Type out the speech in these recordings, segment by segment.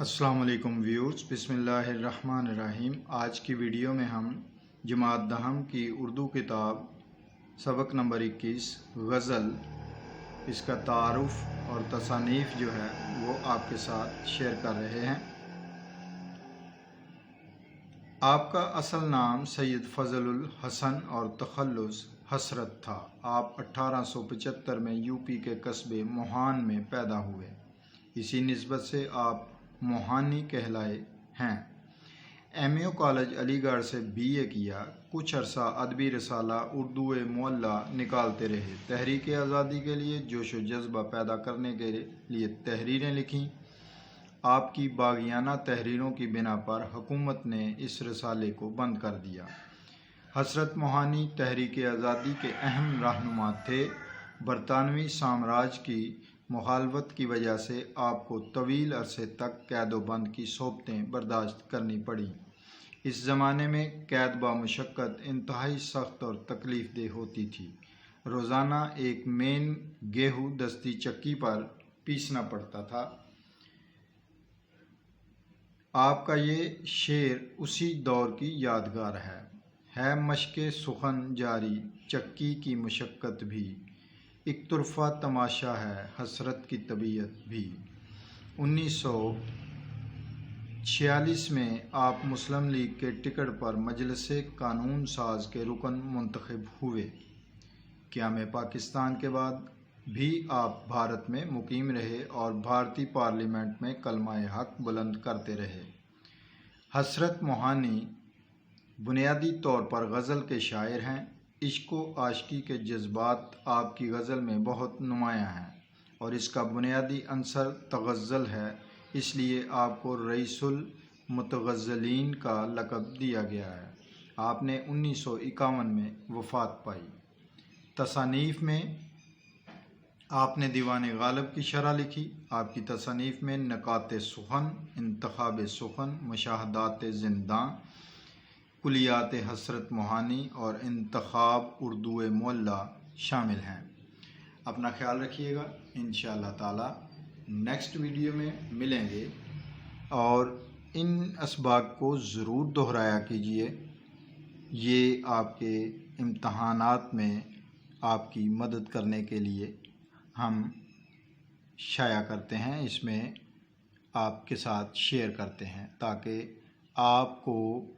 अस्सलाम वालेकुम व्यूअर्स, बिस्मिल्लाहिर्रहमानिर्रहीम। आज की वीडियो में हम जमात दहम की उर्दू किताब सबक नंबर 21 गज़ल, इसका तारुफ़ और तसानीफ़ जो है वो आपके साथ शेयर कर रहे हैं। आपका असल नाम सैयद फ़ज़लुल हसन और तखल्लुस हसरत था। आप 1875 में यूपी के कस्बे मोहान में पैदा हुए। इसी निस्बत से आप मोहानी कहलाए हैं। एमयू कॉलेज अलीगढ़ से बीए किया। कुछ अरसा अदबी रसाला उर्दू मुअल्ला निकालते रहे। तहरीक आज़ादी के लिए जोश व जज्बा पैदा करने के लिए तहरीरें लिखीं। आपकी बागियाना तहरीरों की बिना पर हुकूमत ने इस रसाले को बंद कर दिया। हसरत मोहानी तहरीक आज़ादी के अहम रहनुमा थे। बरतानवी साम्राज्य की मुखालफत की वजह से आपको तवील अरसे तक कैद-ओ-बंद की सोबतें बर्दाश्त करनी पड़ी। इस ज़माने में कैद बामुशक्क़त इंतहाई सख्त और तकलीफ़ देह होती थी। रोज़ाना एक मेन गेहूँ दस्ती चक्की पर पीसना पड़ता था। आपका ये शेर उसी दौर की यादगार है मशक़े सुखन जारी चक्की की मुशक्क़त भी, एक तुरफ़ा तमाशा है हसरत की तबीयत भी। 1946 में आप मुस्लिम लीग के टिकट पर मजलिसे कानून साज के रुकन मुंतखब हुए। क़याम पाकिस्तान के बाद भी आप भारत में मुकीम रहे और भारतीय पार्लियामेंट में कलमाए हक बुलंद करते रहे। हसरत मोहानी बुनियादी तौर पर गज़ल के शायर हैं। इश्क व आशिकी के जज्बात आपकी गज़ल में बहुत नुमायाँ हैं और इसका बुनियादी अंसर तग़ज़्ज़ुल है। इसलिए आपको रईसुल मुतग़ज़्ज़लीन का लक़ब दिया गया है। आपने 1951 में वफ़ात पाई। तसानीफ़ में आपने दीवान गालिब की शरह लिखी। आपकी तसानीफ़ में नकाते सुखन, इंतखाब सुखन, मुशाहदात ज़िंदां, कुलियात हसरत मोहानी और इंतखाब उर्दू मुअल्ला शामिल हैं। अपना ख्याल रखिएगा। इंशाअल्लाह ताला नेक्स्ट वीडियो में मिलेंगे और इन असबाक को ज़रूर दोहराया कीजिए। ये आपके इम्तहानात में आपकी मदद करने के लिए हम शाया करते हैं, इसमें आपके साथ शेयर करते हैं ताकि आपको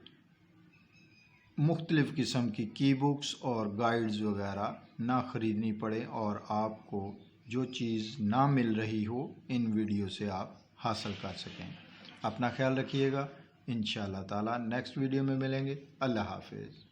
मुख्तलिफ़ किस्म की बुक्स और गाइड्स वगैरह ना ख़रीदनी पड़े और आपको जो चीज़ ना मिल रही हो इन वीडियो से आप हासिल कर सकें। अपना ख्याल रखिएगा। इंशाअल्लाह ताला नेक्स्ट वीडियो में मिलेंगे। अल्लाह हाफ़िज़।